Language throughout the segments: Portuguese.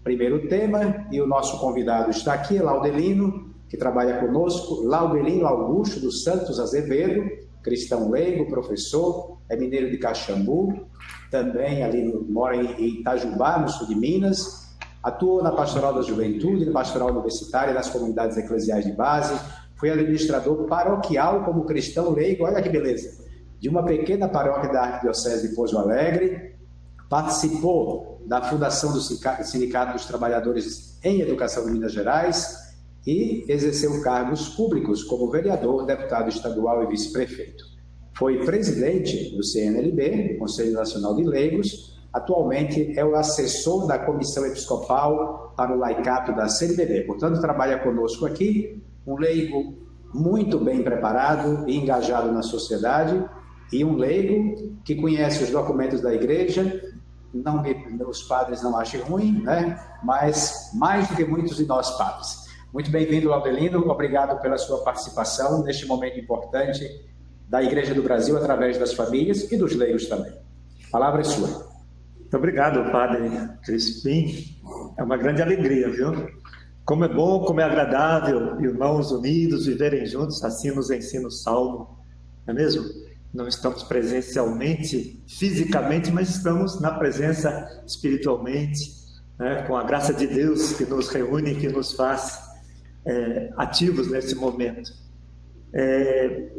primeiro tema, e o nosso convidado está aqui, Laudelino, que trabalha conosco, Laudelino Augusto dos Santos Azevedo, cristão leigo, professor, é mineiro de Caxambu, também mora em Itajubá, no sul de Minas, atuou na Pastoral da Juventude, na Pastoral Universitária, nas comunidades eclesiais de base, foi administrador paroquial como cristão leigo, olha que beleza, de uma pequena paróquia da Arquidiocese de Pouso Alegre, participou da fundação do Sindicato dos Trabalhadores em Educação de Minas Gerais e exerceu cargos públicos como vereador, deputado estadual e vice-prefeito. Foi presidente do CNLB, do Conselho Nacional de Leigos, atualmente é o assessor da Comissão Episcopal para o Laicato da CNBB, portanto trabalha conosco aqui, um leigo muito bem preparado e engajado na sociedade, e um leigo que conhece os documentos da igreja, os padres não achem ruim, né? Mas mais do que muitos de nós padres. Muito bem-vindo, Laudelino, obrigado pela sua participação neste momento importante da Igreja do Brasil, através das famílias e dos leigos também. A palavra é sua. Muito obrigado, Padre Crispim. É uma grande alegria, viu? Como é bom, como é agradável, irmãos unidos, viverem juntos, assim nos ensina o Salmo, não é mesmo? Não estamos presencialmente, fisicamente, mas estamos na presença espiritualmente, né? Com a graça de Deus que nos reúne e que nos faz ativos nesse momento.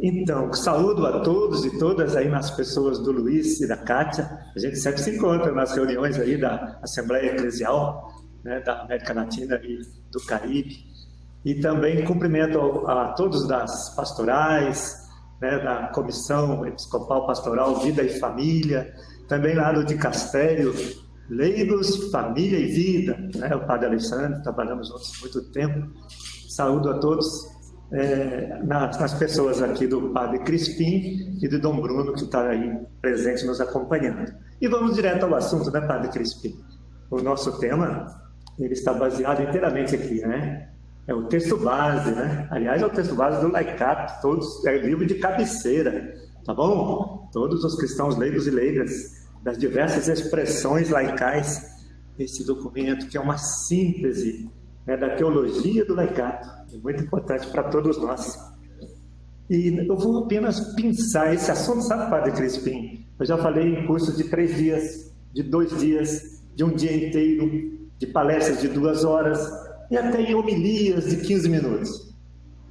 Então, saúdo a todos e todas aí nas pessoas do Luiz e da Kátia. A gente sempre se encontra nas reuniões aí da Assembleia Eclesial, né, da América Latina e do Caribe. E também cumprimento a todos das pastorais, né, da Comissão Episcopal Pastoral Vida e Família, também lá do Dicastério Leigos, Família e Vida, né, o Padre Alexandre, trabalhamos juntos há muito tempo. Saúdo a todos, nas pessoas aqui do Padre Crispim e do Dom Bruno, que está aí presente nos acompanhando. E vamos direto ao assunto, né, Padre Crispim? O nosso tema, ele está baseado inteiramente aqui, né? É o texto base, né? Aliás, é o texto base do Laicato, todos, é o livro de cabeceira, tá bom? Todos os cristãos leigos e leigas, das diversas expressões laicais, esse documento que é uma síntese, né, da teologia do Laicato, é muito importante para todos nós. E eu vou apenas pensar esse assunto, sabe, Padre Crispim? Eu já falei em cursos de 3 dias, de 2 dias, de um dia inteiro, de palestras de 2 horas, e até em homilias de 15 minutos.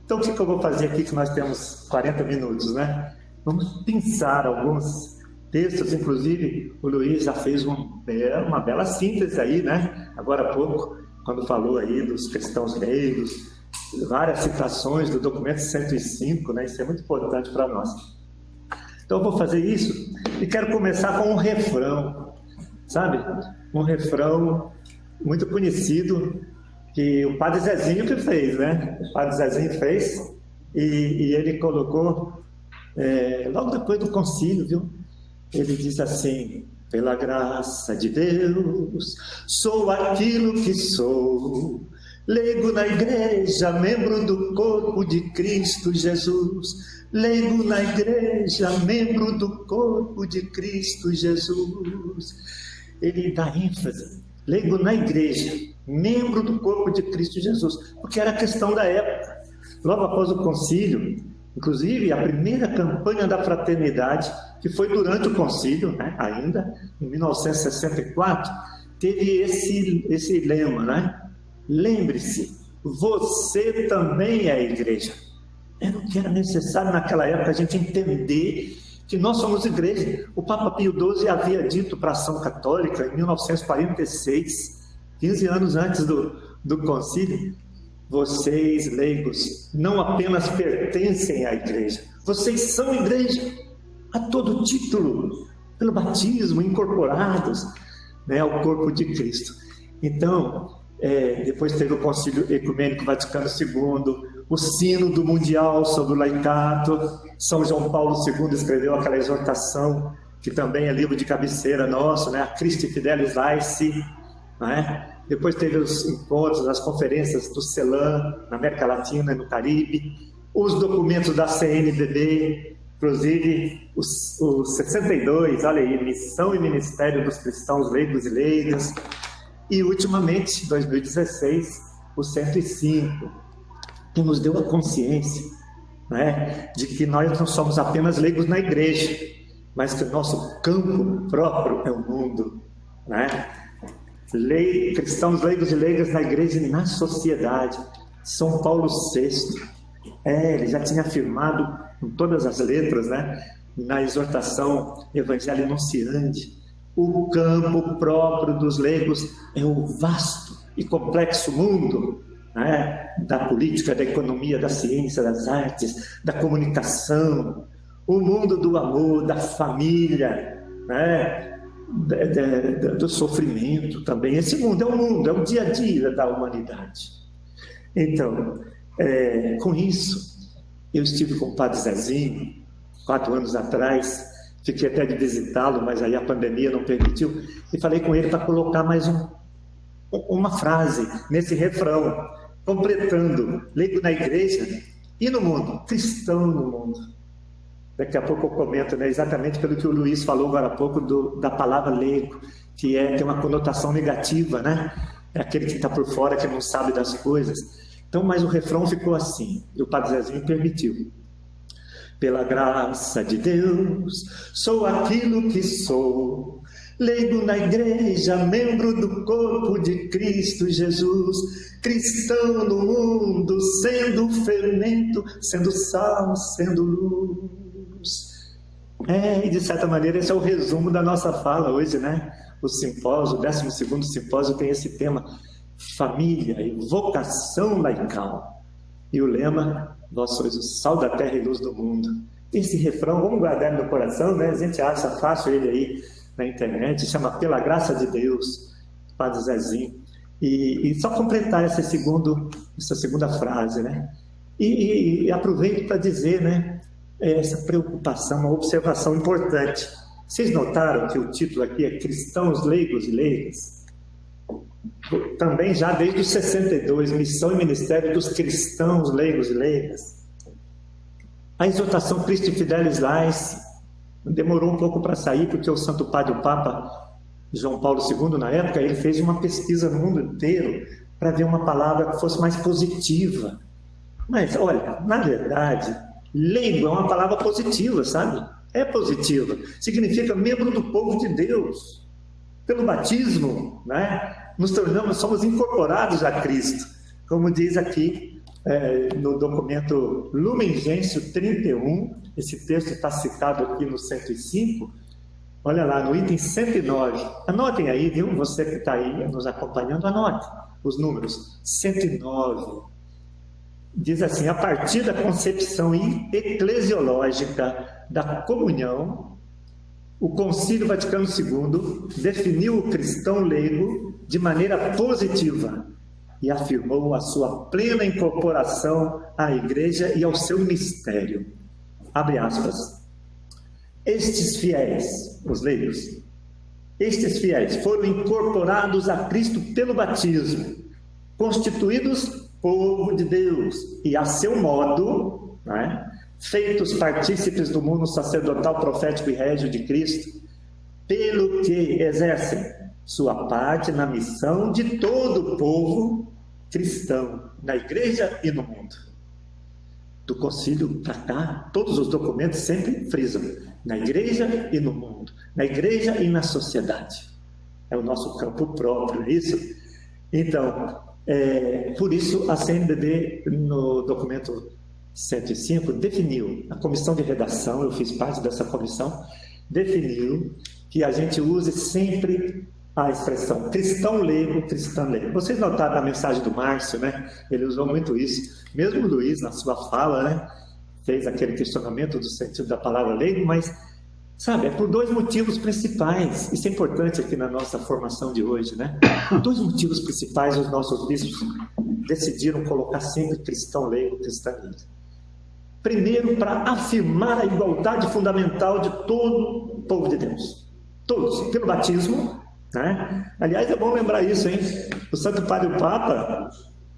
Então, o que eu vou fazer aqui, que nós temos 40 minutos, né? Vamos pensar alguns textos, inclusive o Luiz já fez uma bela síntese aí, né? Agora há pouco, quando falou aí dos cristãos leigos, várias citações do documento 105, né? Isso é muito importante para nós. Então, eu vou fazer isso e quero começar com um refrão, sabe? Um refrão muito conhecido que o Padre Zezinho que fez, né? O Padre Zezinho fez e ele colocou logo depois do concílio, viu? Ele diz assim: pela graça de Deus, sou aquilo que sou, leigo na igreja, membro do corpo de Cristo Jesus. Leigo na igreja, membro do corpo de Cristo Jesus. Ele dá ênfase, leigo na igreja, membro do corpo de Cristo Jesus, porque era a questão da época. Logo após o concílio, inclusive a primeira campanha da fraternidade, que foi durante o concílio, né, ainda, em 1964, teve esse lema, né? Lembre-se, você também é a igreja. Era o que era necessário naquela época, a gente entender que nós somos igreja. O Papa Pio XII havia dito para a Ação Católica, em 1946, 15 anos antes do concílio: vocês, leigos, não apenas pertencem à igreja, vocês são igreja, a todo título, pelo batismo, incorporados, né, ao corpo de Cristo. Então, depois teve o Concílio Ecumênico Vaticano II, o Sínodo Mundial sobre o Laicato. São João Paulo II escreveu aquela exortação, que também é livro de cabeceira nosso, né, a Christi Fidelis Laici, né? Depois teve os encontros, as conferências do CELAM, na América Latina e no Caribe, os documentos da CNBB, inclusive os 62, olha aí, Missão e Ministério dos Cristãos Leigos e Leigas, E, ultimamente, em 2016, o 105, que nos deu a consciência, né, de que nós não somos apenas leigos na igreja, mas que o nosso campo próprio é o mundo, né? Cristãos leigos e leigas na igreja e na sociedade. São Paulo VI, ele já tinha afirmado com todas as letras, né, na exortação Evangelho Nunciandi, o campo próprio dos leigos é o vasto e complexo mundo, né, da política, da economia, da ciência, das artes, da comunicação, o mundo do amor, da família, né, do sofrimento também. Esse mundo é o mundo, é o dia a dia da humanidade. Então, com isso, eu estive com o Padre Zezinho 4 anos atrás, fiquei até de visitá-lo, mas aí a pandemia não permitiu, e falei com ele para colocar mais uma frase nesse refrão, completando: leigo na igreja e no mundo, cristão no mundo. Daqui a pouco eu comento, né, exatamente pelo que o Luiz falou agora há pouco da palavra leigo, que tem uma conotação negativa, né? É aquele que está por fora, que não sabe das coisas. Então, mas o refrão ficou assim, e o Padre Zezinho permitiu: pela graça de Deus, sou aquilo que sou, leigo na igreja, membro do corpo de Cristo Jesus, cristão no mundo, sendo fermento, sendo sal, sendo luz. E de certa maneira esse é o resumo da nossa fala hoje, né? O simpósio, o 12º simpósio tem esse tema: família e vocação laical. E o lema: vós sois o sal da terra e luz do mundo. Esse refrão, vamos guardar no coração, né? A gente acha fácil ele aí na internet, chama Pela Graça de Deus, Padre Zezinho. E só completar essa segunda frase, né? E aproveito para dizer, né, essa preocupação, uma observação importante. Vocês notaram que o título aqui é Cristãos Leigos e Leigas? Também já desde os 62, Missão e Ministério dos Cristãos Leigos e Leigas. A exortação Christi Fidelis Laici demorou um pouco para sair, porque o Santo Padre, o Papa João Paulo II, na época, ele fez uma pesquisa no mundo inteiro para ver uma palavra que fosse mais positiva. Mas, olha, na verdade, leigo é uma palavra positiva, sabe? É positiva. Significa membro do povo de Deus. Pelo batismo, né, somos incorporados a Cristo. Como diz aqui no documento Lumen Gentium 31, esse texto está citado aqui no 105, olha lá, no item 109. Anotem aí, viu? Você que está aí nos acompanhando, anote os números. 109. Diz assim: a partir da concepção eclesiológica da comunhão, o Concílio Vaticano II definiu o cristão leigo de maneira positiva e afirmou a sua plena incorporação à Igreja e ao seu mistério. Abre aspas. Estes fiéis, os leigos, estes fiéis foram incorporados a Cristo pelo batismo, constituídos povo de Deus e a seu modo, né, feitos partícipes do mundo sacerdotal, profético e régio de Cristo, pelo que exercem sua parte na missão de todo o povo cristão, na igreja e no mundo. Do concílio para cá, todos os documentos sempre frisam: na igreja e no mundo, na igreja e na sociedade. É o nosso campo próprio, é isso? Então, por isso a CNBB, no documento 105, definiu, a comissão de redação, eu fiz parte dessa comissão, definiu que a gente use sempre a expressão cristão leigo, cristã leigo. Vocês notaram na mensagem do Márcio, né? Ele usou muito isso. Mesmo o Luiz, na sua fala, né, fez aquele questionamento do sentido da palavra leigo, mas, sabe, é por 2 motivos principais. Isso é importante aqui na nossa formação de hoje, né? Por 2 motivos principais, os nossos bispos decidiram colocar sempre cristão leigo, cristã leigo. Primeiro, para afirmar a igualdade fundamental de todo o povo de Deus. Todos, pelo batismo, né? Aliás, é bom lembrar isso, hein? O Santo Padre o Papa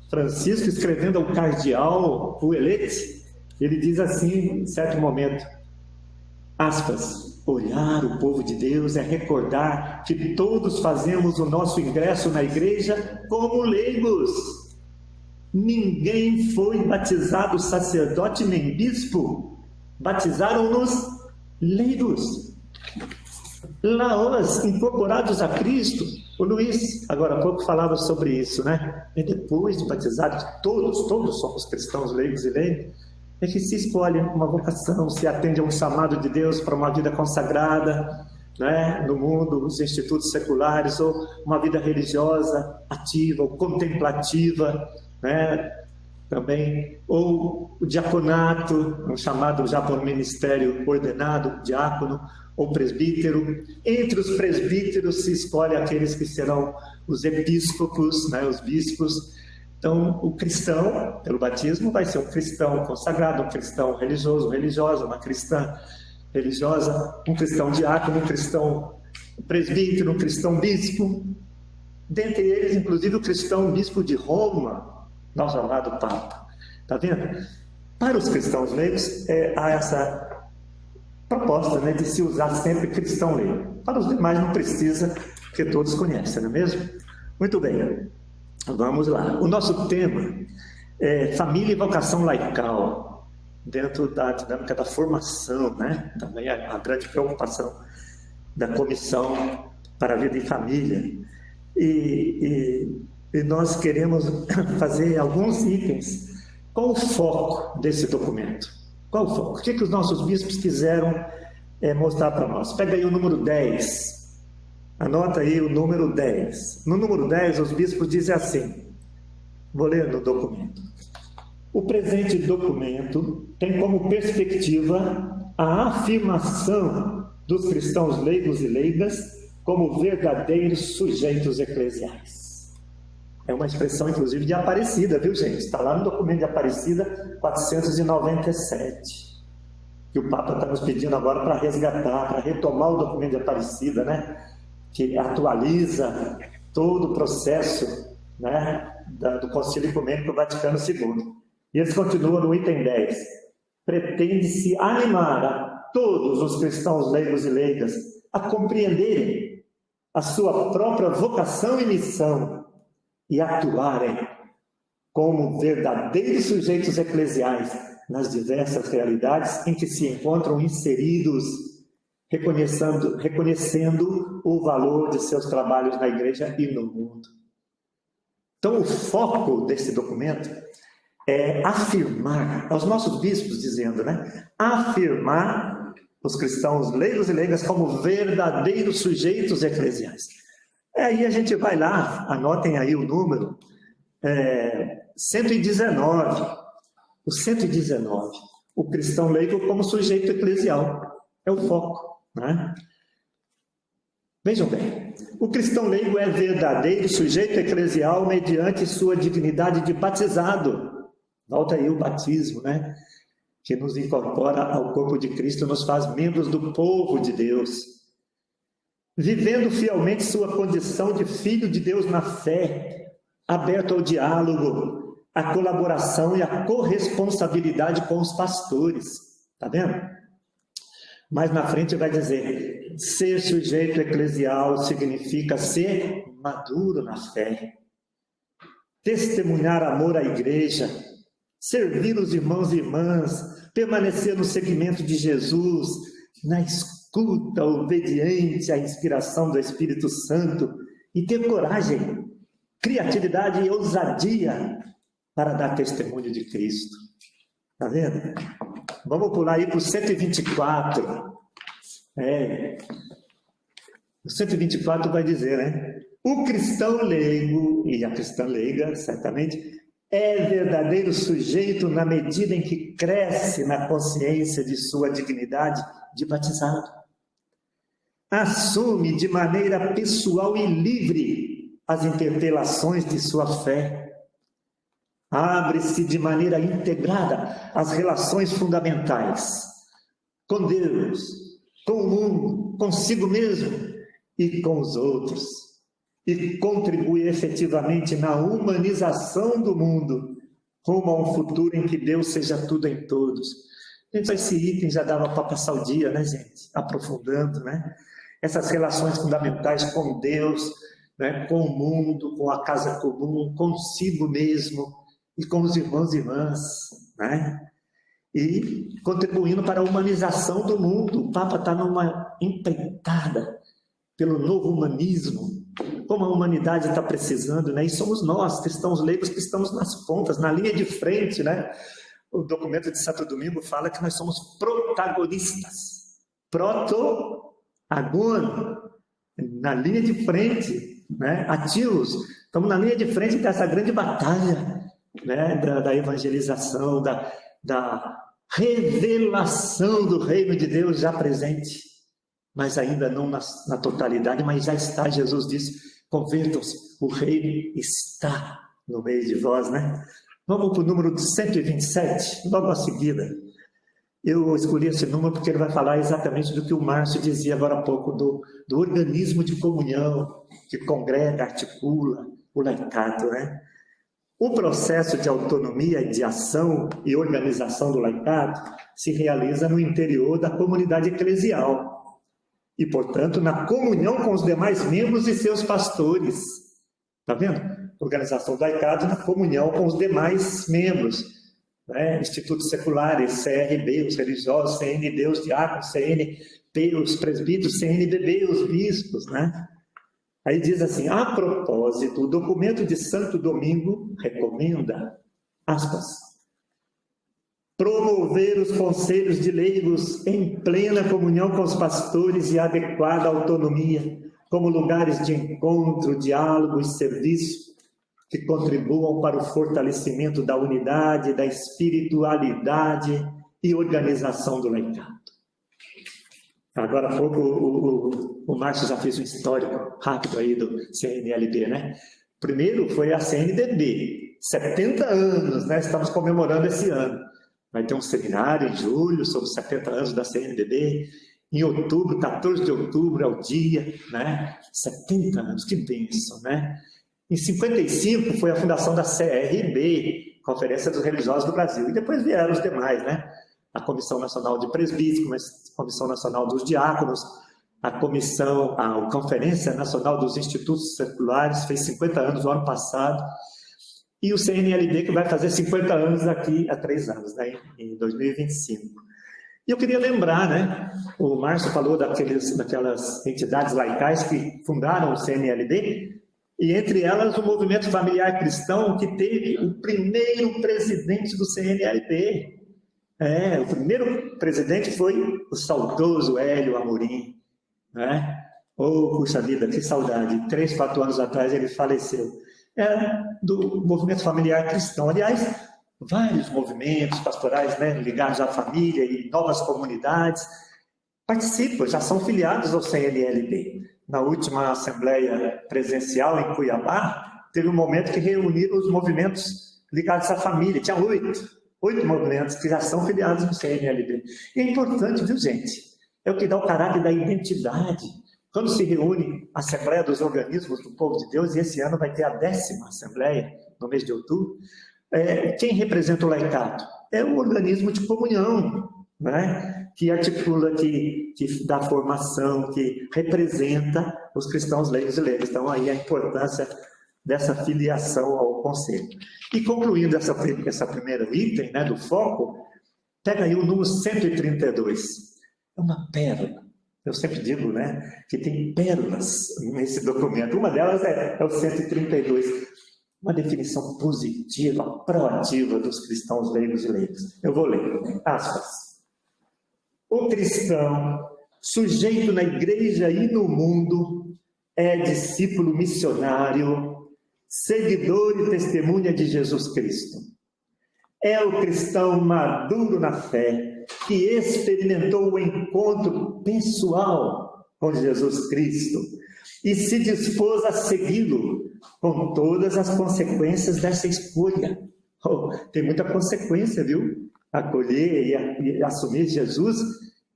Francisco, escrevendo ao cardeal Ruelete, ele diz assim, em certo momento, aspas, olhar o povo de Deus, é recordar que todos fazemos o nosso ingresso na igreja como leigos. Ninguém foi batizado sacerdote nem bispo. Batizaram-nos leigos. Laós, incorporados a Cristo. O Luiz, agora há pouco, falava sobre isso, né? E depois de batizados, todos somos cristãos leigos e leigos, é que se escolhe uma vocação, se atende a um chamado de Deus para uma vida consagrada, né, no mundo, nos institutos seculares, ou uma vida religiosa ativa, ou contemplativa, né, também, ou o diaconato, um chamado já por ministério ordenado, diácono, ou presbítero. Entre os presbíteros se escolhe aqueles que serão os episcopos, né, os bispos. Então, o cristão, pelo batismo, vai ser um cristão consagrado, um cristão religioso, religiosa, uma cristã religiosa, um cristão diácono, um cristão presbítero, um cristão bispo. Dentre eles, inclusive, o cristão bispo de Roma, nosso amado Papa. Está vendo? Para os cristãos leigos, há essa proposta, né, de se usar sempre cristão leigo. Para os demais não precisa, porque todos conhecem, não é mesmo? Muito bem. Vamos lá. O nosso tema é família e vocação laical, dentro da dinâmica da formação, né? Também a grande preocupação da Comissão para a Vida em Família. E nós queremos fazer alguns itens. Qual o foco desse documento? Qual o foco? O que os nossos bispos quiseram mostrar para nós? Pega aí o número 10. Anota aí o número 10. No número 10, os bispos dizem assim, vou ler no documento. O presente documento tem como perspectiva a afirmação dos cristãos leigos e leigas como verdadeiros sujeitos eclesiais. É uma expressão, inclusive, de Aparecida, viu, gente? Está lá no documento de Aparecida 497. Que o Papa está nos pedindo agora para resgatar, para retomar o documento de Aparecida, né? Que atualiza todo o processo, né, do Concílio Ecumênico Vaticano II. E eles continuam no item 10. Pretende-se animar a todos os cristãos leigos e leigas a compreenderem a sua própria vocação e missão e atuarem como verdadeiros sujeitos eclesiais nas diversas realidades em que se encontram inseridos, reconhecendo o valor de seus trabalhos na igreja e no mundo. Então, o foco desse documento é afirmar, aos nossos bispos dizendo, né? Afirmar os cristãos leigos e leigas como verdadeiros sujeitos eclesiais. Aí a gente vai lá, anotem aí o número, 119. O 119, o cristão leigo como sujeito eclesial. É o foco. Né? Vejam bem, o cristão leigo é verdadeiro sujeito eclesial mediante sua dignidade de batizado. Volta aí o batismo, né? Que nos incorpora ao corpo de Cristo, nos faz membros do povo de Deus. Vivendo fielmente sua condição de filho de Deus na fé, aberto ao diálogo, à colaboração e à corresponsabilidade com os pastores. Está vendo? Mas na frente vai dizer, ser sujeito eclesial significa ser maduro na fé, testemunhar amor à igreja, servir os irmãos e irmãs, permanecer no seguimento de Jesus, na escuta obediente à inspiração do Espírito Santo e ter coragem, criatividade e ousadia para dar testemunho de Cristo. Está vendo? Vamos pular aí para o 124. O 124 vai dizer, né? O cristão leigo, e a cristã leiga, certamente, é verdadeiro sujeito na medida em que cresce na consciência de sua dignidade de batizado. Assume de maneira pessoal e livre as interpelações de sua fé. Abre-se de maneira integrada às relações fundamentais com Deus, com o mundo, consigo mesmo e com os outros, e contribui efetivamente na humanização do mundo, rumo a um futuro em que Deus seja tudo em todos. Então, esse item já dava para passar o dia, né, gente? Aprofundando, né? Essas relações fundamentais com Deus, né? Com o mundo, com a casa comum, consigo mesmo e com os irmãos e irmãs, né? E contribuindo para a humanização do mundo. O Papa está numa empreitada pelo novo humanismo, como a humanidade está precisando, né? E somos nós, cristãos leigos, que estamos nas pontas, na linha de frente, né? O documento de Santo Domingo fala que nós somos protagonistas, proto-agon, na linha de frente, né? Ativos, estamos na linha de frente dessa grande batalha, né? Da evangelização, da revelação do reino de Deus já presente, mas ainda não na totalidade, mas já está. Jesus disse: convertam-se, o reino está no meio de vós, né? Vamos para o número 127, logo a seguida. Eu escolhi esse número porque ele vai falar exatamente do que o Márcio dizia agora há pouco, do organismo de comunhão, que congrega, articula o laicado, né? O processo de autonomia, de ação e organização do laicado se realiza no interior da comunidade eclesial e, portanto, na comunhão com os demais membros e seus pastores. Está vendo? Organização do laicado na comunhão com os demais membros, né? Institutos seculares, CRB, os religiosos, CNB, os diáconos, CNP, os presbíteros, CNBB, os bispos, né? Aí diz assim: a propósito, o documento de Santo Domingo recomenda, aspas, promover os conselhos de leigos em plena comunhão com os pastores e adequada autonomia, como lugares de encontro, diálogo e serviço, que contribuam para o fortalecimento da unidade, da espiritualidade e organização do laicado. Agora há pouco o Márcio já fez um histórico rápido aí do CNLB, né? Primeiro foi a CNBB, 70 anos, né? Estamos comemorando esse ano. Vai ter um seminário em julho sobre os 70 anos da CNBB. Em outubro, 14 de outubro é o dia, né? 70 anos, que bênção, né? Em 55 foi a fundação da CRB, Conferência dos Religiosos do Brasil. E depois vieram os demais, né? A Comissão Nacional de Presbíteros, a Comissão Nacional dos Diáconos, a Conferência Nacional dos Institutos Seculares, fez 50 anos no ano passado, e o CNLB, que vai fazer 50 anos daqui a 3 anos, né, em 2025. E eu queria lembrar, né, o Márcio falou daquelas entidades laicais que fundaram o CNLB, e entre elas o Movimento Familiar Cristão, que teve o primeiro presidente do CNLB. O primeiro presidente foi o saudoso Hélio Amorim, né? Oh, puxa vida, que saudade, 3, 4 anos atrás ele faleceu. Era do Movimento Familiar Cristão. Aliás, vários movimentos pastorais, né, ligados à família e novas comunidades participam, já são filiados ao CNLB. Na última assembleia presencial em Cuiabá, teve um momento que reuniram os movimentos ligados à família. Tinha 8 movimentos que já são filiados no CNLB. E é importante, viu, gente? É o que dá o caráter da identidade. Quando se reúne a Assembleia dos Organismos do Povo de Deus, e esse ano vai ter a 10ª Assembleia, no mês de outubro, quem representa o laicado? É o organismo de comunhão, né? Que articula, que dá formação, que representa os cristãos leigos e leigas. Então, aí a importância dessa filiação ao conselho. E concluindo essa primeira item, né, do foco, pega aí o número 132. É uma pérola. Eu sempre digo, né, que tem pérolas nesse documento. Uma delas é o 132. Uma definição positiva, proativa dos cristãos leigos e leigas. Eu vou ler. Aspas. O cristão, sujeito na igreja e no mundo, é discípulo missionário, seguidor e testemunha de Jesus Cristo. É o cristão maduro na fé, que experimentou o encontro pessoal com Jesus Cristo e se dispôs a segui-lo com todas as consequências dessa escolha. Tem muita consequência, viu? Acolher e assumir Jesus,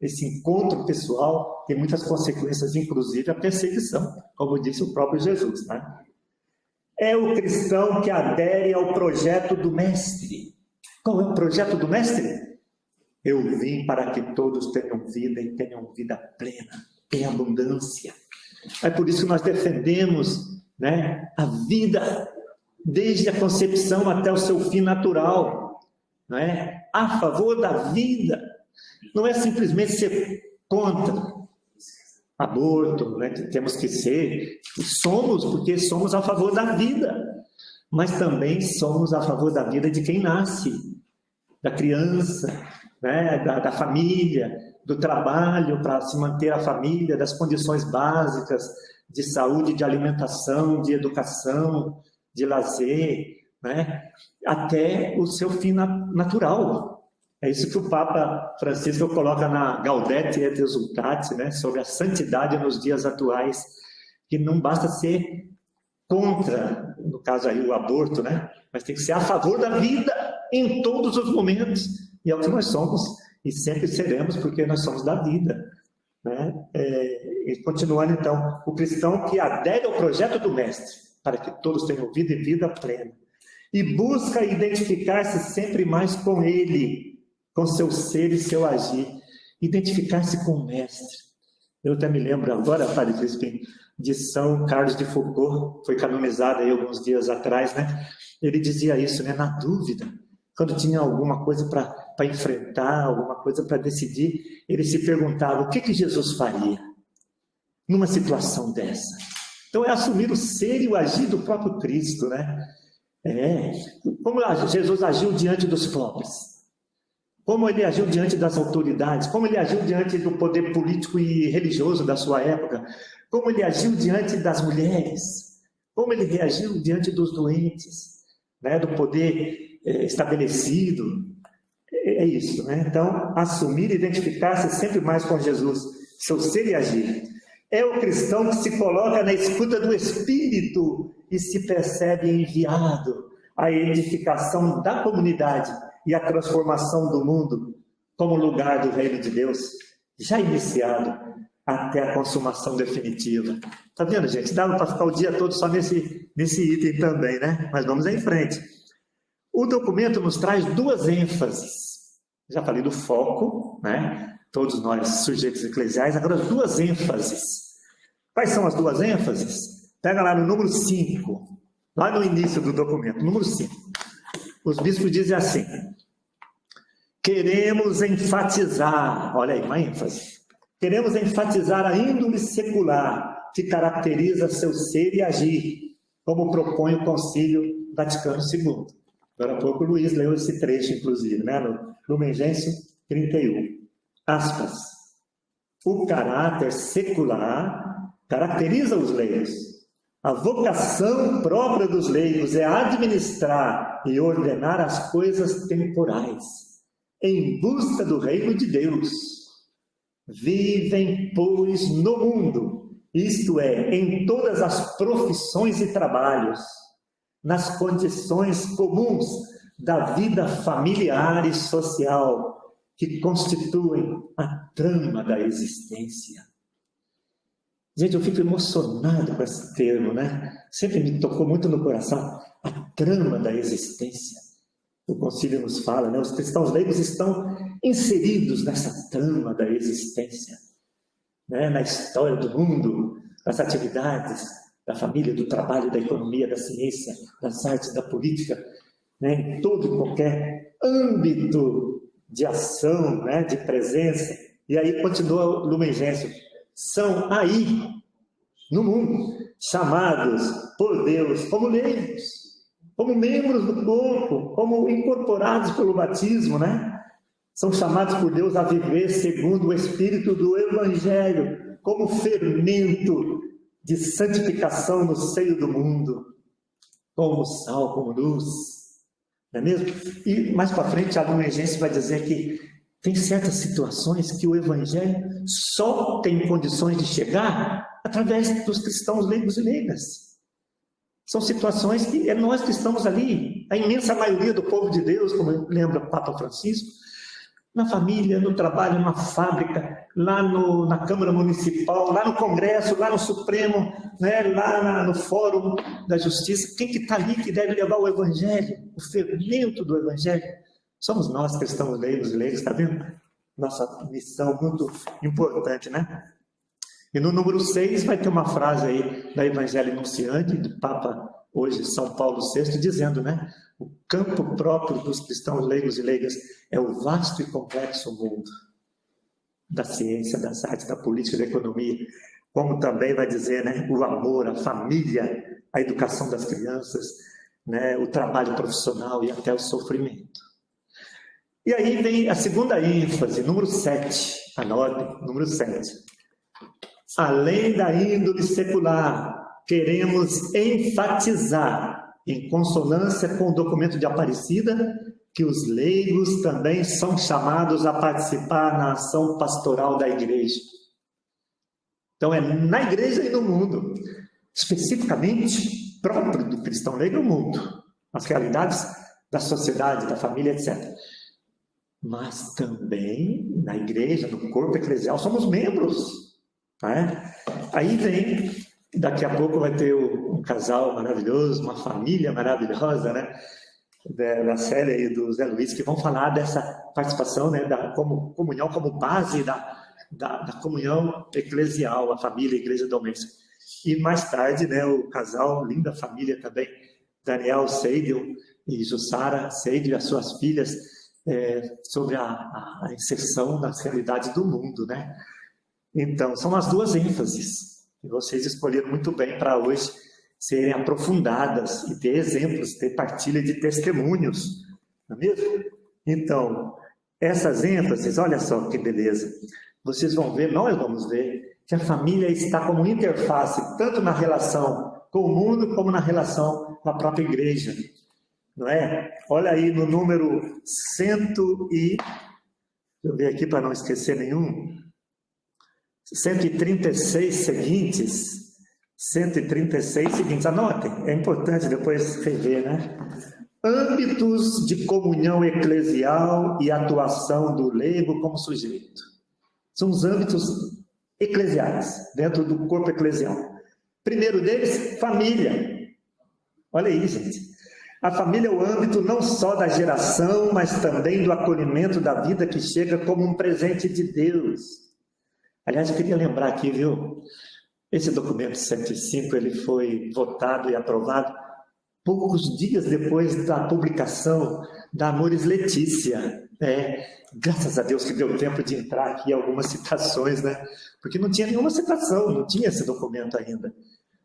esse encontro pessoal, tem muitas consequências, inclusive a perseguição, como disse o próprio Jesus, né? É o cristão que adere ao projeto do Mestre. Qual é o projeto do Mestre? Eu vim para que todos tenham vida e tenham vida plena, em abundância. É por isso que nós defendemos, né, a vida desde a concepção até o seu fim natural, não é? A favor da vida. Não é simplesmente ser contra aborto, né, que temos que ser. Somos, porque somos a favor da vida, mas também somos a favor da vida de quem nasce, da criança, né, da família, do trabalho para se manter a família, das condições básicas de saúde, de alimentação, de educação, de lazer, né, até o seu fim natural. É isso que o Papa Francisco coloca na Gaudete et Exsultate, né, sobre a santidade nos dias atuais, que não basta ser contra, no caso aí o aborto, né, mas tem que ser a favor da vida em todos os momentos, e é o que nós somos, e sempre seremos, porque nós somos da vida, né? E continuando então, o cristão que adere ao projeto do Mestre, para que todos tenham vida e vida plena, e busca identificar-se sempre mais com Ele, com seu ser e seu agir, identificar-se com o Mestre. Eu até me lembro agora, Padre Crispim, de São Carlos de Foucault, foi canonizado aí alguns dias atrás, né? Ele dizia isso, né? Na dúvida, quando tinha alguma coisa para enfrentar, alguma coisa para decidir, ele se perguntava o que Jesus faria numa situação dessa. Então é assumir o ser e o agir do próprio Cristo, né? Como Jesus agiu diante dos pobres, como ele agiu diante das autoridades, como ele agiu diante do poder político e religioso da sua época, como ele agiu diante das mulheres, como ele reagiu diante dos doentes, né, do poder estabelecido. É isso, né? Então, assumir e identificar-se sempre mais com Jesus, seu ser e agir. É o cristão que se coloca na escuta do Espírito e se percebe enviado à edificação da comunidade e à transformação do mundo como lugar do reino de Deus, já iniciado até a consumação definitiva. Tá vendo, gente? Dava para ficar o dia todo só nesse item também, né? Mas vamos em frente. O documento nos traz duas ênfases. Já falei do foco, né? Todos nós sujeitos eclesiais, agora as duas ênfases. Quais são as duas ênfases? Pega lá no número 5, lá no início do documento, número 5. Os bispos dizem assim: queremos enfatizar, olha aí, uma ênfase, queremos enfatizar a índole secular que caracteriza seu ser e agir, como propõe o Concílio Vaticano II. Agora há pouco o Luiz leu esse trecho, inclusive, né, no Lumen Gentium 31. Aspas. O caráter secular caracteriza os leigos. A vocação própria dos leigos é administrar e ordenar as coisas temporais, em busca do reino de Deus. Vivem, pois, no mundo, isto é, em todas as profissões e trabalhos, nas condições comuns da vida familiar e social, que constituem a trama da existência. Gente, eu fico emocionado com esse termo, né? Sempre me tocou muito no coração. A trama da existência. O Concílio nos fala, né? Os cristãos leigos estão inseridos nessa trama da existência, né? Na história do mundo, das atividades, da família, do trabalho, da economia, da ciência, das artes, da política, né? Em todo e qualquer âmbito de ação, né? De presença. E aí continua o Lumen Gentium. São aí, no mundo, chamados por Deus como leigos, como membros do corpo, como incorporados pelo batismo, né? São chamados por Deus a viver segundo o Espírito do Evangelho, como fermento de santificação no seio do mundo, como sal, como luz, não é mesmo? E mais para frente a Lumen Gentium vai dizer que tem certas situações que o Evangelho só tem condições de chegar através dos cristãos leigos e leigas. São situações que é nós que estamos ali, a imensa maioria do povo de Deus, como lembra o Papa Francisco, na família, no trabalho, na fábrica, lá na Câmara Municipal, lá no Congresso, lá no Supremo, né, lá no Fórum da Justiça. Quem que está ali que deve levar o Evangelho, o fermento do Evangelho? Somos nós, cristãos leigos e leigos, está vendo? Nossa missão muito importante, né? E no número 6 vai ter uma frase aí da Evangelho Nunciante, do Papa, hoje, São Paulo VI, dizendo, né? O campo próprio dos cristãos leigos e leigas é o vasto e complexo mundo da ciência, das artes, da política, da economia, como também vai dizer, né? O amor, a família, a educação das crianças, né? O trabalho profissional e até o sofrimento. E aí vem a segunda ênfase, número 7, anote, número 7. Além da índole secular, queremos enfatizar, em consonância com o documento de Aparecida, que os leigos também são chamados a participar na ação pastoral da igreja. Então é na igreja e no mundo, especificamente próprio do cristão leigo no mundo, as realidades da sociedade, da família, etc. Mas também na igreja, no corpo eclesial, somos membros. Né? Aí vem, daqui a pouco vai ter um casal maravilhoso, uma família maravilhosa, né? Da Célia e do Zé Luiz, que vão falar dessa participação, né? Da comunhão como base da comunhão eclesial, a família, a igreja doméstica. E mais tarde, né, o casal, linda família também, Daniel Seidel e Jussara Seidel e as suas filhas, sobre a inserção nas realidades do mundo, né? Então, são as duas ênfases que vocês escolheram muito bem para hoje serem aprofundadas e ter exemplos, ter partilha de testemunhos, não é mesmo? Então, essas ênfases, olha só que beleza, vocês vão ver, nós vamos ver, que a família está como interface, tanto na relação com o mundo, como na relação com a própria igreja, não é? Olha aí no número 100 e... deixa eu ver aqui para não esquecer nenhum. 136 seguintes. 136 seguintes. Anotem, é importante depois rever, né? Âmbitos de comunhão eclesial e atuação do leigo como sujeito. São os âmbitos eclesiais, dentro do corpo eclesial. Primeiro deles, família. Olha aí, gente. A família é o âmbito não só da geração, mas também do acolhimento da vida que chega como um presente de Deus. Aliás, eu queria lembrar aqui, viu? Esse documento 105, ele foi votado e aprovado poucos dias depois da publicação da Amoris Laetitia. Graças a Deus que deu tempo de entrar aqui algumas citações, né? Porque não tinha nenhuma citação, não tinha esse documento ainda.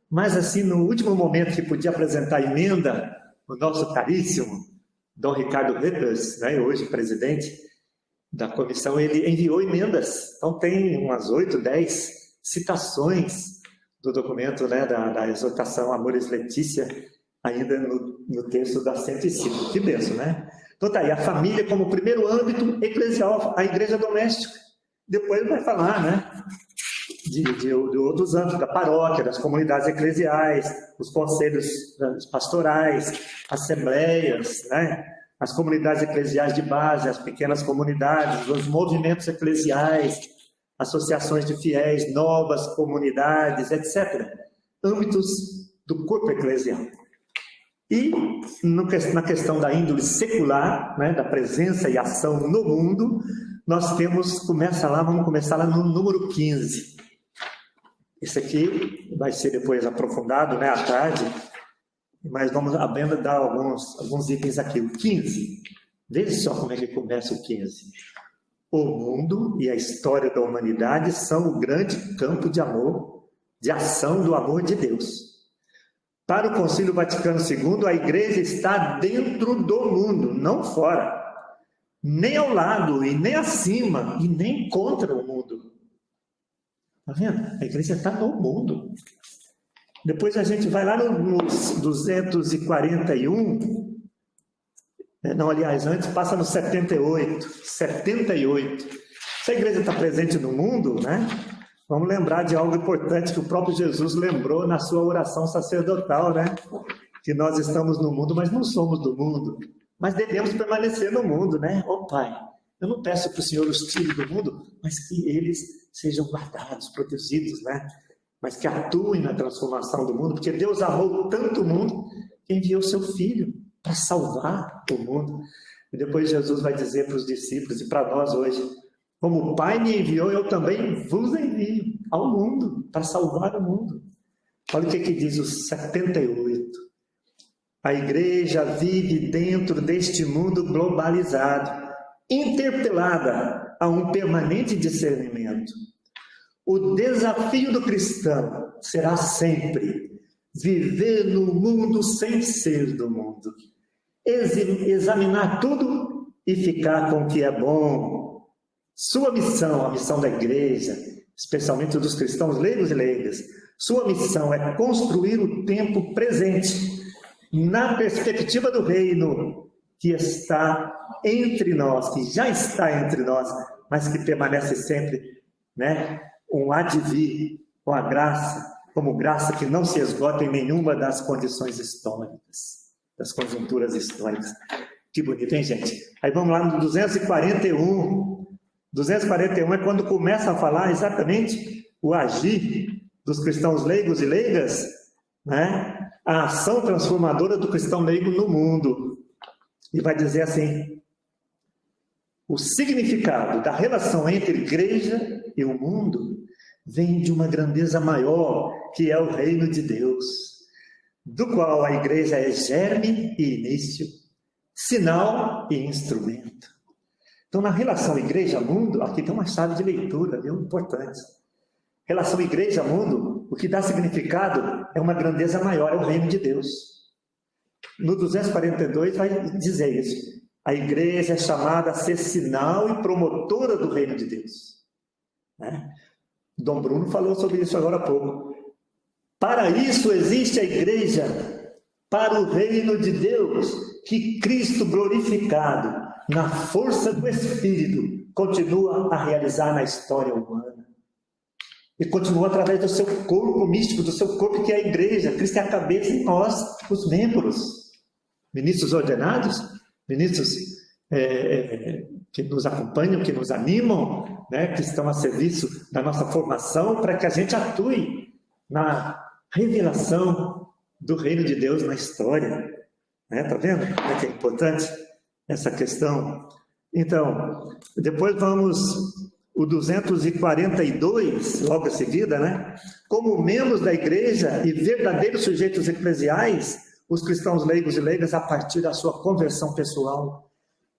Mas, assim, no último momento que podia apresentar a emenda, o nosso caríssimo Dom Ricardo Reppers, né, hoje presidente da comissão, ele enviou emendas. Então tem umas 8, 10 citações do documento, né, da exortação Amoris Laetitia, ainda no texto da 105. Que benção, né? Então tá aí, a família como primeiro âmbito eclesial, a igreja doméstica. Depois vai falar, né, de outros âmbitos, da paróquia, das comunidades eclesiais, os conselhos pastorais, assembleias, né? As comunidades eclesiais de base, as pequenas comunidades, os movimentos eclesiais, associações de fiéis, novas comunidades, etc. Âmbitos do corpo eclesial. E na questão da índole secular, né, da presença e ação no mundo, nós temos, vamos começar lá no número 15. Esse aqui vai ser depois aprofundado, né, à tarde, mas vamos apenas dar alguns itens aqui. O 15, veja só como é que começa o 15. O mundo e a história da humanidade são o grande campo de amor, de ação do amor de Deus. Para o Concílio Vaticano II, a igreja está dentro do mundo, não fora. Nem ao lado, e nem acima, e nem contra o mundo. Está vendo? A igreja está no mundo. Depois a gente vai lá no 241. Não, aliás, antes passa no 78. 78. Se a igreja está presente no mundo, né? Vamos lembrar de algo importante que o próprio Jesus lembrou na sua oração sacerdotal, né? Que nós estamos no mundo, mas não somos do mundo. Mas devemos permanecer no mundo, né? Ô Pai, eu não peço que o Senhor os tire do mundo, mas que eles sejam guardados, protegidos, né? Mas que atuem na transformação do mundo, porque Deus amou tanto o mundo que enviou seu Filho para salvar o mundo. E depois Jesus vai dizer para os discípulos e para nós hoje: como o Pai me enviou, eu também vos envio ao mundo, para salvar o mundo. Olha o que diz o 78. A igreja vive dentro deste mundo globalizado, interpelada a um permanente discernimento. O desafio do cristão será sempre viver no mundo sem ser do mundo, examinar tudo e ficar com o que é bom. Sua missão, a missão da igreja, especialmente dos cristãos leigos e leigas, sua missão é construir o tempo presente na perspectiva do reino que está entre nós, que já está entre nós, mas que permanece sempre, né, um há de vir, com a graça, como graça que não se esgota em nenhuma das condições históricas, das conjunturas históricas. Que bonito, hein, gente? Aí vamos lá no 241. 241 é quando começa a falar exatamente o agir dos cristãos leigos e leigas, né? A ação transformadora do cristão leigo no mundo. E vai dizer assim: o significado da relação entre igreja e o mundo vem de uma grandeza maior, que é o reino de Deus, do qual a igreja é germe e início, sinal e instrumento. Então, na relação igreja-mundo, aqui tem uma chave de leitura, viu? Importante. Relação igreja-mundo, o que dá significado é uma grandeza maior, é o reino de Deus. No 242 vai dizer isso. A igreja é chamada a ser sinal e promotora do reino de Deus. Né? Dom Bruno falou sobre isso agora há pouco. Para isso existe a igreja, para o reino de Deus, que Cristo glorificado, na força do Espírito, continua a realizar na história humana. E continua através do seu corpo místico, do seu corpo que é a igreja. Cristo é a cabeça e nós, os membros. Ministros ordenados, ministros que nos acompanham, que nos animam, né, que estão a serviço da nossa formação, para que a gente atue na revelação do reino de Deus na história. Tá vendo como é que é importante essa questão? Então, depois vamos o 242, logo a seguida, né? Como membros da igreja e verdadeiros sujeitos eclesiais, os cristãos leigos e leigas, a partir da sua conversão pessoal,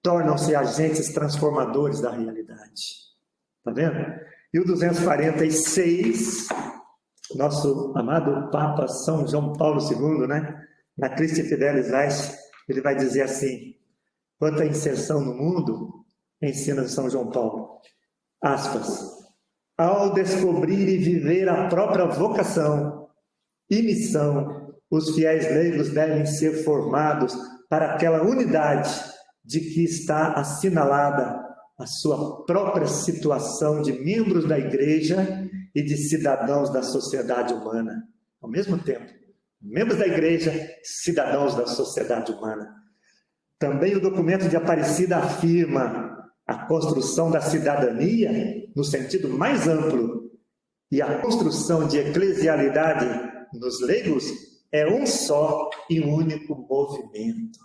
tornam-se agentes transformadores da realidade. Tá vendo? E o 246, nosso amado Papa São João Paulo II, né? Na Christi Fidelis Est, ele vai dizer assim: quanto à inserção no mundo, ensina São João Paulo, aspas, ao descobrir e viver a própria vocação e missão, os fiéis leigos devem ser formados para aquela unidade de que está assinalada a sua própria situação de membros da igreja e de cidadãos da sociedade humana. Ao mesmo tempo, membros da igreja, cidadãos da sociedade humana. Também o documento de Aparecida afirma a construção da cidadania no sentido mais amplo e a construção de eclesialidade nos leigos é um só e único movimento.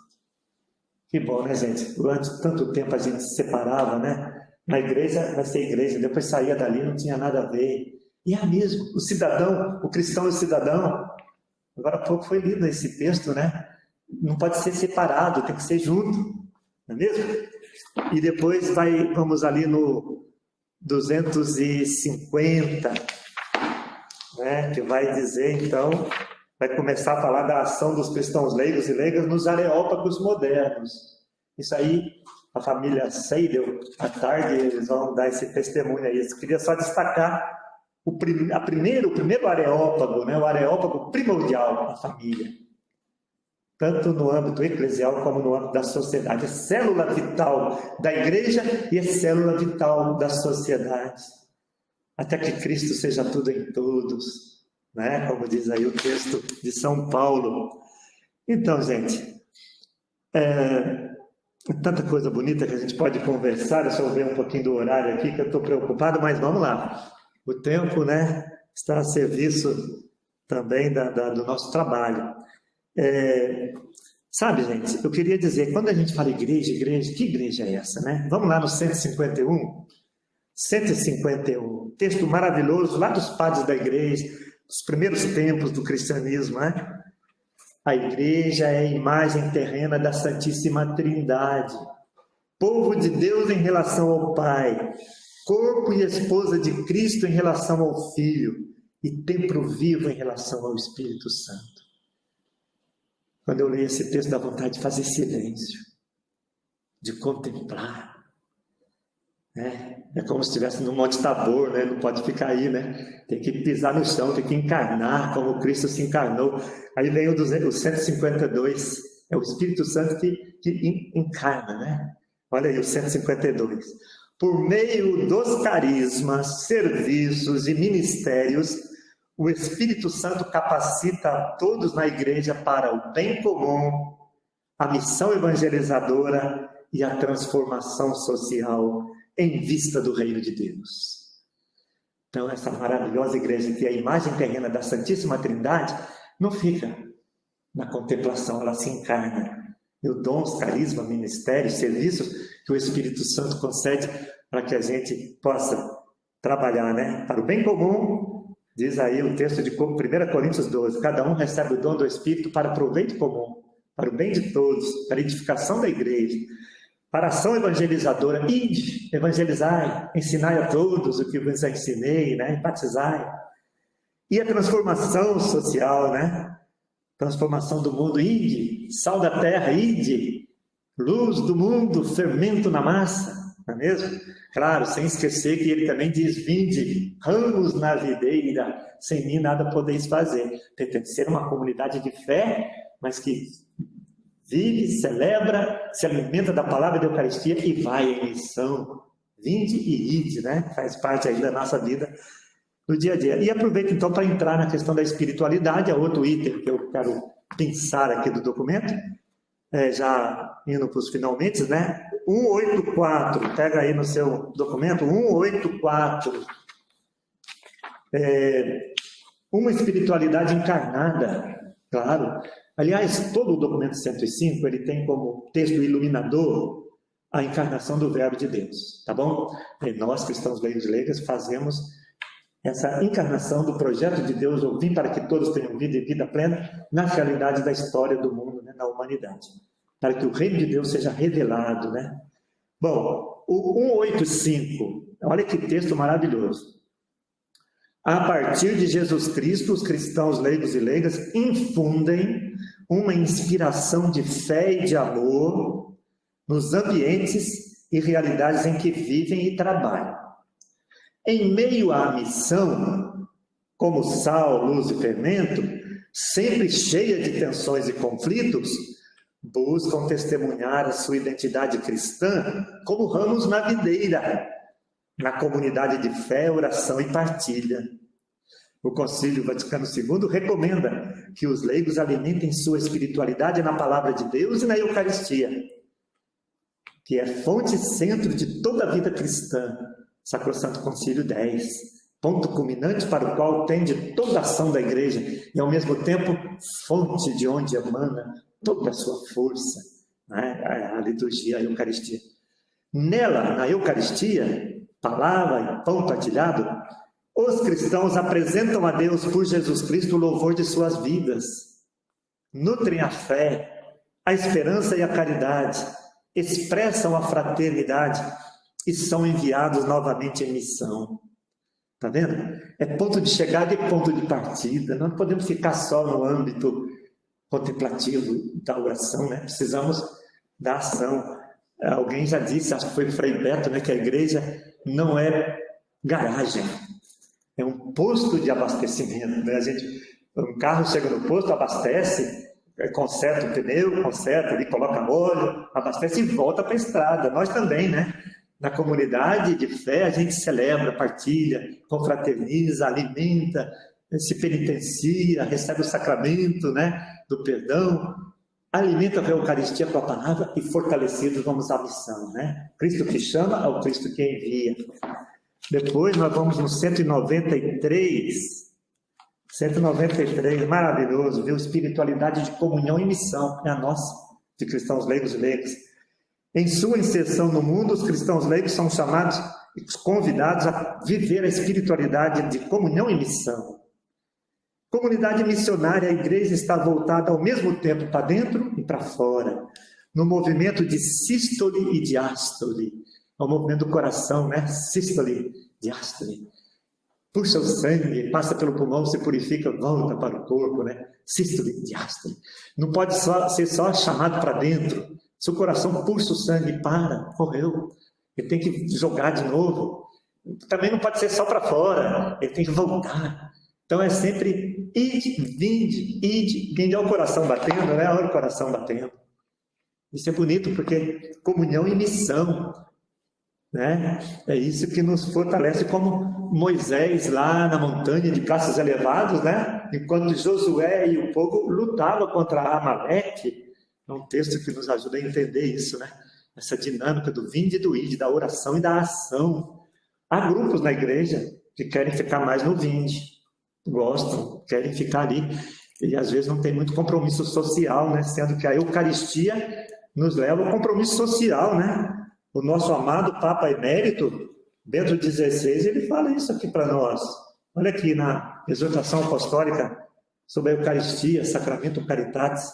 Que bom, né, gente? Durante tanto tempo a gente se separava, né? Na igreja vai ser igreja, depois saía dali, não tinha nada a ver. E é mesmo, o cidadão, o cristão e o cidadão. Agora há pouco foi lido esse texto, né? Não pode ser separado, tem que ser junto, não é mesmo? E depois vamos ali no 250, né? Que vai dizer, então, vai começar a falar da ação dos cristãos leigos e leigas nos areópagos modernos. Isso aí, a família Seidel, à tarde, eles vão dar esse testemunho aí. Eu queria só destacar o primeiro areópago, né? O areópago primordial da família. Tanto no âmbito eclesial como no âmbito da sociedade. É célula vital da igreja e é célula vital da sociedade. Até que Cristo seja tudo em todos. Né? Como diz aí o texto de São Paulo. Então, gente, tanta coisa bonita que a gente pode conversar. Deixa eu ver um pouquinho do horário aqui, que eu estou preocupado, mas vamos lá. O tempo, né, está a serviço também do nosso trabalho. Sabe, gente, eu queria dizer, quando a gente fala igreja, que igreja é essa, né? Vamos lá no 151. 151, texto maravilhoso, lá dos padres da igreja, dos primeiros tempos do cristianismo, né? A igreja é a imagem terrena da Santíssima Trindade, povo de Deus em relação ao Pai, corpo e esposa de Cristo em relação ao Filho, e templo vivo em relação ao Espírito Santo. Quando eu leio esse texto, dá vontade de fazer silêncio, de contemplar. É como se estivesse no Monte Tabor, né? Não pode ficar aí, né? Tem que pisar no chão, tem que encarnar como Cristo se encarnou. Aí vem o 152, é o Espírito Santo que encarna, né? Olha aí o 152. Por meio dos carismas, serviços e ministérios, o Espírito Santo capacita a todos na igreja para o bem comum, a missão evangelizadora e a transformação social em vista do reino de Deus. Então, essa maravilhosa igreja, que é a imagem terrena da Santíssima Trindade, não fica na contemplação, ela se encarna. E os dons, carisma, ministérios, serviços que o Espírito Santo concede para que a gente possa trabalhar, né? Para o bem comum, diz aí o texto de 1 Coríntios 12, cada um recebe o dom do Espírito para proveito comum, para o bem de todos, para a edificação da igreja, para a ação evangelizadora. Ide, evangelizai, ensinai a todos o que vos ensinei, né? Batizai. E a transformação social, né? Transformação do mundo. Ide, sal da terra, ide, luz do mundo, fermento na massa, não é mesmo? Claro, sem esquecer que ele também diz, vinde, ramos na videira, sem mim nada podeis fazer. Tem que ser uma comunidade de fé, mas que vive, celebra, se alimenta da palavra da Eucaristia e vai em missão. Vinde e ide, né? Faz parte aí da nossa vida no dia a dia. E aproveito então para entrar na questão da espiritualidade, é outro item que eu quero pensar aqui do documento, já indo para os finalmente, né? 184, pega aí no seu documento, 184. Uma espiritualidade encarnada, claro. Aliás, todo o documento 105, ele tem como texto iluminador a encarnação do Verbo de Deus, tá bom? E nós, cristãos leigos e leigas, fazemos essa encarnação do projeto de Deus, eu vim para que todos tenham vida e vida plena, na realidade da história do mundo, né, na humanidade, para que o reino de Deus seja revelado, né? Bom, o 185, olha que texto maravilhoso. A partir de Jesus Cristo, os cristãos leigos e leigas infundem uma inspiração de fé e de amor nos ambientes e realidades em que vivem e trabalham. Em meio à missão, como sal, luz e fermento, sempre cheia de tensões e conflitos, buscam testemunhar a sua identidade cristã como ramos na videira, na comunidade de fé, oração e partilha. O Concílio Vaticano II recomenda que os leigos alimentem sua espiritualidade na palavra de Deus e na Eucaristia, que é fonte e centro de toda a vida cristã. Sacrosanto Concílio 10, ponto culminante para o qual tende toda a ação da igreja e, ao mesmo tempo, fonte de onde emana toda a sua força, né? A liturgia, a Eucaristia. Nela, na Eucaristia, palavra e pão partilhado, os cristãos apresentam a Deus por Jesus Cristo o louvor de suas vidas, nutrem a fé, a esperança e a caridade, expressam a fraternidade e são enviados novamente em missão. Está vendo? É ponto de chegada e ponto de partida. Não podemos ficar só no âmbito contemplativo da oração, né? Precisamos da ação. Alguém já disse, acho que foi o Frei Beto, né, que a igreja não é garagem, é um posto de abastecimento, né? Um carro chega no posto, abastece, conserta o pneu, conserta, ali, coloca óleo, abastece e volta para a estrada. Nós também, né? Na comunidade de fé, a gente celebra, partilha, confraterniza, alimenta, se penitencia, recebe o sacramento, né, do perdão, alimenta a Eucaristia com a palavra e fortalecidos vamos à missão, né? Cristo que chama ao Cristo que envia. Depois nós vamos no 193, 193, maravilhoso, viu? Espiritualidade de comunhão e missão, é a nossa, de cristãos leigos e leigas. Em sua inserção no mundo, os cristãos leigos são chamados e convidados a viver a espiritualidade de comunhão e missão. Comunidade missionária, a igreja está voltada ao mesmo tempo para dentro e para fora, no movimento de sístole e diástole. É o movimento do coração, né? Sístole, diástole. Puxa o sangue, passa pelo pulmão, se purifica, volta para o corpo, né? Sístole, diástole. Não pode ser só chamado para dentro. Se o coração puxa o sangue, morreu. Ele tem que jogar de novo. Também não pode ser só para fora, ele tem que voltar. Então é sempre ide, vinde, é o coração batendo, né? Olha o coração batendo. Isso é bonito porque comunhão e missão, né? É isso que nos fortalece, como Moisés lá na montanha de braços elevados, né? Enquanto Josué e o povo lutavam contra Amaleque. É um texto que nos ajuda a entender isso, né? Essa dinâmica do vinde e do ide, da oração e da ação. Há grupos na igreja que querem ficar mais no vinde, gostam, querem ficar ali, e às vezes não tem muito compromisso social, né? Sendo que a Eucaristia nos leva ao compromisso social, né? O nosso amado Papa Emérito, Bento XVI, ele fala isso aqui para nós. Olha aqui na exortação apostólica sobre a Eucaristia, Sacramento Caritatis.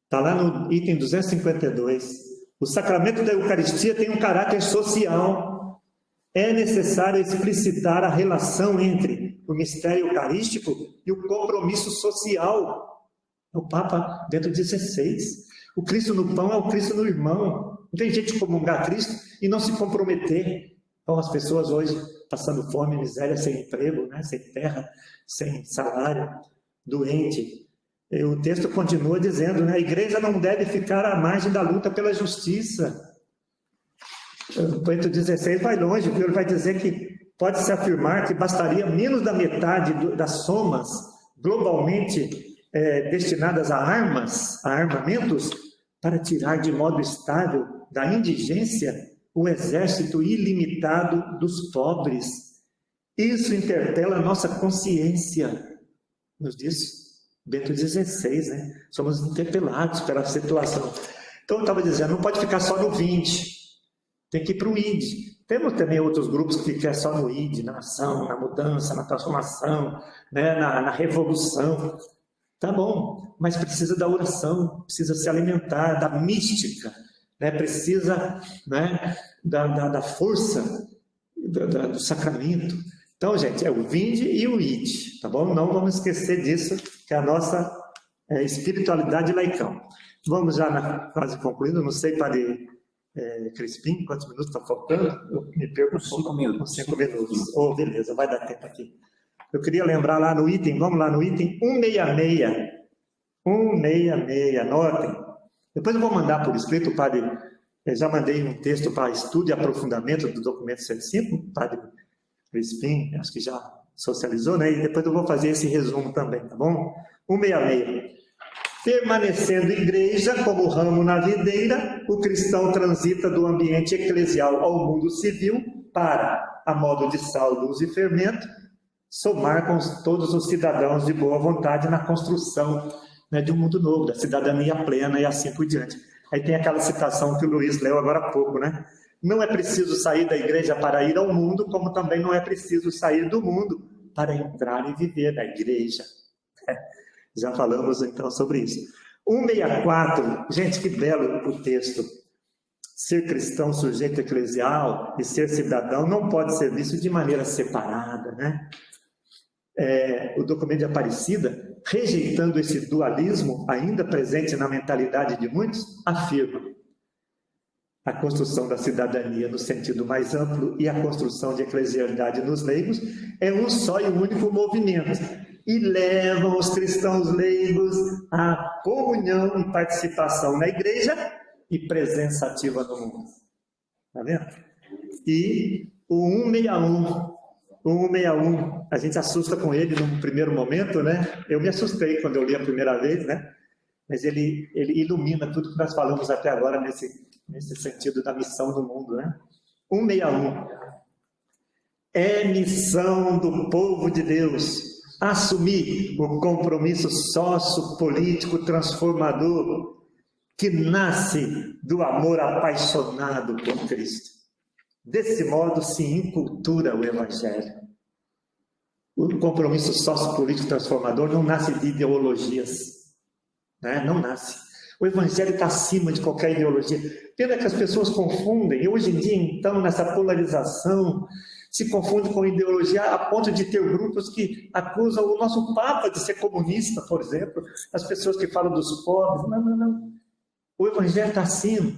Está lá no item 252. O sacramento da Eucaristia tem um caráter social. É necessário explicitar a relação entre o mistério eucarístico e o compromisso social. O Papa Bento XVI. O Cristo no pão é o Cristo no irmão. Não tem jeito de comungar Cristo e não se comprometer. Então, as pessoas hoje passando fome, miséria, sem emprego, né? Sem terra, sem salário, doente. E o texto continua dizendo, né? A igreja não deve ficar à margem da luta pela justiça. O Bento XVI vai longe, porque ele vai dizer que pode-se afirmar que bastaria menos da metade das somas globalmente destinadas a armas, a armamentos, para tirar de modo estável da indigência o exército ilimitado dos pobres. Isso interpela a nossa consciência, nos diz Bento XVI, né? Somos interpelados pela situação. Então, eu estava dizendo, não pode ficar só no 20, tem que ir para o ID. Temos também outros grupos que ficam só no ID, na ação, na mudança, na transformação, né? na revolução. Tá bom, mas precisa da oração, precisa se alimentar da mística, né? Precisa, né? da força do sacramento. Então, gente, é o vinde e o ide, tá bom? Não vamos esquecer disso, que é a nossa espiritualidade laicão. Vamos já quase concluindo, não sei, Padre Crispim, quantos minutos está faltando? Eu me perco um pouco. 5 minutos. 5 minutos. Oh, beleza, vai dar tempo aqui. Eu queria lembrar lá no item, vamos lá no item 166. 166, anotem. Depois eu vou mandar por escrito, Padre. Eu já mandei um texto para estudo e aprofundamento do documento 105, Padre Crispim, acho que já socializou, né? E depois eu vou fazer esse resumo também, tá bom? 166. Permanecendo igreja como ramo na videira, o cristão transita do ambiente eclesial ao mundo civil para, a modo de sal, luz e fermento, somar com todos os cidadãos de boa vontade na construção, né, de um mundo novo, da cidadania plena e assim por diante. Aí tem aquela citação que o Luiz leu agora há pouco, né? Não é preciso sair da igreja para ir ao mundo, como também não é preciso sair do mundo para entrar e viver na igreja. Já falamos então sobre isso. 164, gente, que belo o texto. Ser cristão, sujeito eclesial e ser cidadão não pode ser visto de maneira separada, né? O documento de Aparecida, rejeitando esse dualismo ainda presente na mentalidade de muitos, afirma: a construção da cidadania no sentido mais amplo e a construção de eclesialidade nos leigos é um só e único movimento, e levam os cristãos leigos à comunhão e participação na igreja e presença ativa no mundo. Está vendo? E o 161, a gente assusta com ele num primeiro momento, né? Eu me assustei quando eu li a primeira vez, né? Mas ele ilumina tudo que nós falamos até agora nesse sentido da missão do mundo, né? 161. É missão do povo de Deus assumir o compromisso sociopolítico transformador que nasce do amor apaixonado por Cristo. Desse modo se encultura o Evangelho. O compromisso sociopolítico transformador não nasce de ideologias, né? Não nasce. O Evangelho está acima de qualquer ideologia. Pena que as pessoas confundem, e hoje em dia, então, nessa polarização, se confunde com ideologia a ponto de ter grupos que acusam o nosso Papa de ser comunista, por exemplo, as pessoas que falam dos pobres. Não. O Evangelho está acima.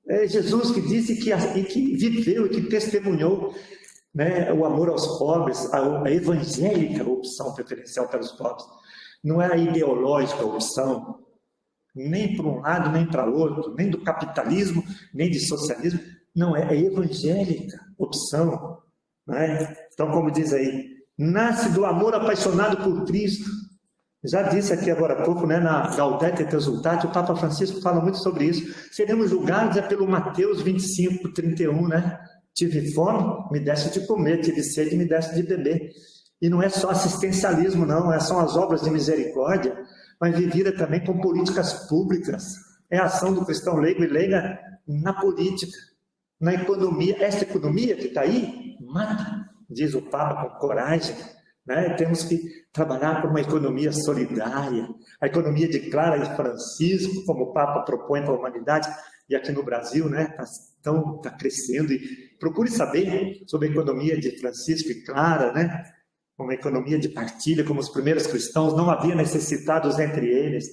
É Jesus que disse que viveu e que testemunhou, né, o amor aos pobres, a evangélica opção preferencial pelos pobres. Não é a ideológica opção, nem para um lado, nem para outro, nem do capitalismo, nem de socialismo. Não, é a evangélica opção. Né? Então, como diz aí, nasce do amor apaixonado por Cristo. Já disse aqui agora há pouco, né, na Gaudete et Exsultate, o Papa Francisco fala muito sobre isso. Seremos julgados pelo Mateus 25, 31, né? Tive fome, me deste de comer, tive sede, me deste de beber. E não é só assistencialismo, não, são as obras de misericórdia, mas vivida também com políticas públicas. É a ação do cristão leigo e leiga na política, na economia. Esta economia que está aí, mata, diz o Papa com coragem. Né? Temos que trabalhar por uma economia solidária, a economia de Clara e Francisco, como o Papa propõe para a humanidade, e aqui no Brasil, né, está crescendo. E procure saber sobre a economia de Francisco e Clara, né? Uma economia de partilha, como os primeiros cristãos, não havia necessitados entre eles.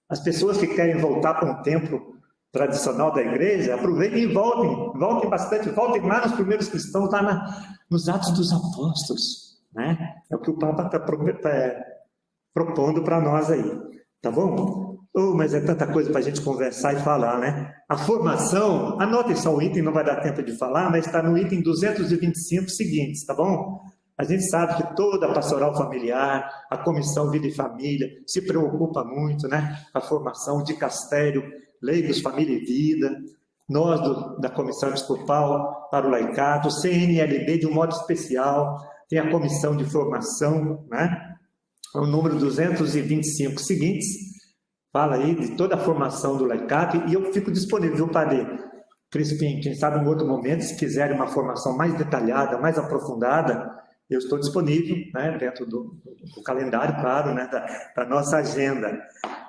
As pessoas que querem voltar para um templo tradicional da igreja, aproveitem e voltem bastante, voltem lá nos primeiros cristãos, lá nos Atos dos Apóstolos. Né? É o que o Papa está propondo para nós aí, tá bom? Mas é tanta coisa para a gente conversar e falar, né? A formação, anotem só o item, não vai dar tempo de falar, mas está no item 225 seguintes, tá bom? A gente sabe que toda a pastoral familiar, a Comissão Vida e Família, se preocupa muito, né? Com a formação de Castério, Leigos, Família e Vida, nós da Comissão Episcopal para o Laicato, CNLB de um modo especial, tem a comissão de formação, né? O número 225 seguintes, fala aí de toda a formação do laicato, e eu fico disponível, viu, Padre Crispim? Quem sabe em outro momento, se quiserem uma formação mais detalhada, mais aprofundada, eu estou disponível, né, dentro do calendário, claro, né, da nossa agenda.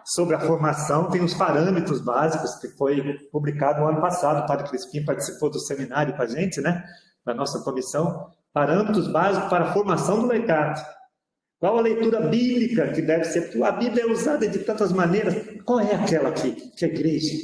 Sobre a formação, tem os parâmetros básicos, que foi publicado no ano passado, o Padre Crispim participou do seminário com a gente, né, da nossa comissão. Parâmetros básicos para a formação do laicato. Qual a leitura bíblica que deve ser? Porque a Bíblia é usada de tantas maneiras. Qual é aquela que a igreja,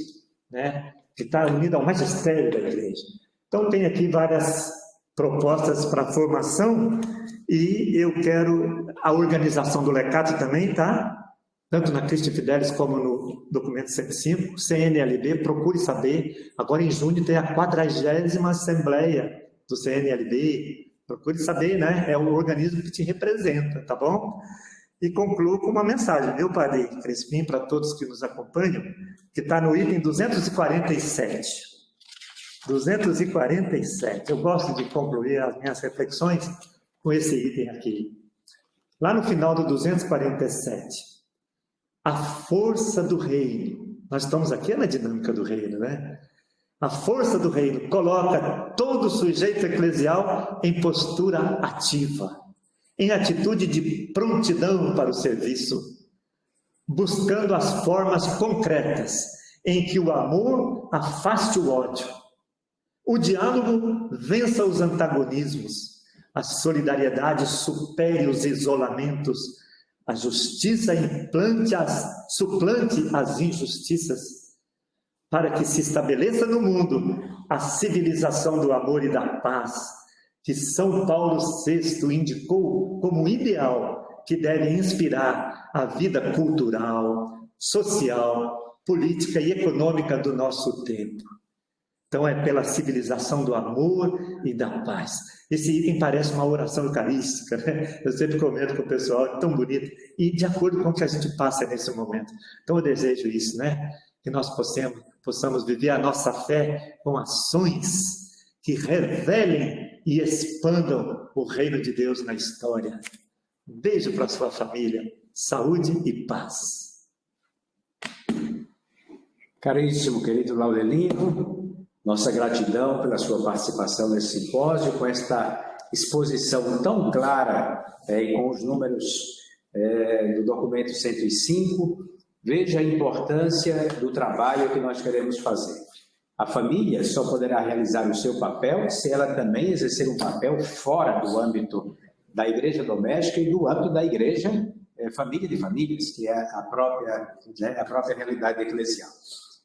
né, que está unida ao magistério da igreja? Então, tem aqui várias propostas para a formação, e eu quero a organização do laicato também, tá? Tanto na Christi Fidelis como no documento 105, CNLB, procure saber. Agora, em junho, tem a 40ª Assembleia do CNLB. Procure saber, né? É o organismo que te representa, tá bom? E concluo com uma mensagem, viu, Padre Crispim, para todos que nos acompanham, que está no item 247. 247. Eu gosto de concluir as minhas reflexões com esse item aqui. Lá no final do 247, a força do reino. Nós estamos aqui na dinâmica do reino, né? A força do reino coloca todo o sujeito eclesial em postura ativa, em atitude de prontidão para o serviço, buscando as formas concretas em que o amor afaste o ódio, o diálogo vença os antagonismos, a solidariedade supere os isolamentos, a justiça suplante as injustiças, para que se estabeleça no mundo a civilização do amor e da paz, que São Paulo VI indicou como ideal que deve inspirar a vida cultural, social, política e econômica do nosso tempo. Então é pela civilização do amor e da paz. Esse item parece uma oração eucarística, né? Eu sempre comento com o pessoal, é tão bonito, e de acordo com o que a gente passa nesse momento. Então eu desejo isso, né? Que nós possamos viver a nossa fé com ações que revelem e expandam o reino de Deus na história. Um beijo para sua família. Saúde e paz. Caríssimo, querido Laudelino, nossa gratidão pela sua participação nesse simpósio, com esta exposição tão clara e com os números do documento 105. Veja a importância do trabalho que nós queremos fazer. A família só poderá realizar o seu papel se ela também exercer um papel fora do âmbito da igreja doméstica e do âmbito da igreja família de famílias, que é a própria realidade eclesial.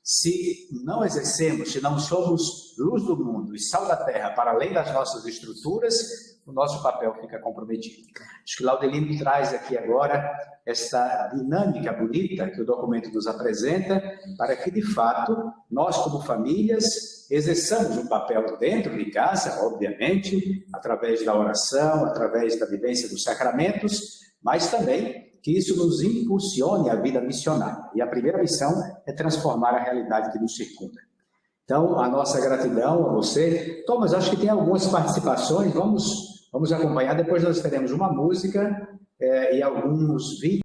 Se não exercemos, se não somos luz do mundo e sal da terra para além das nossas estruturas, o nosso papel fica comprometido. Acho que Laudelino traz aqui agora essa dinâmica bonita que o documento nos apresenta, para que, de fato, nós, como famílias, exerçamos um papel dentro de casa, obviamente, através da oração, através da vivência dos sacramentos, mas também que isso nos impulsione a vida missionária. E a primeira missão é transformar a realidade que nos circunda. Então, a nossa gratidão a você. Thomas, acho que tem algumas participações, vamos acompanhar. Depois nós teremos uma música e alguns vídeos.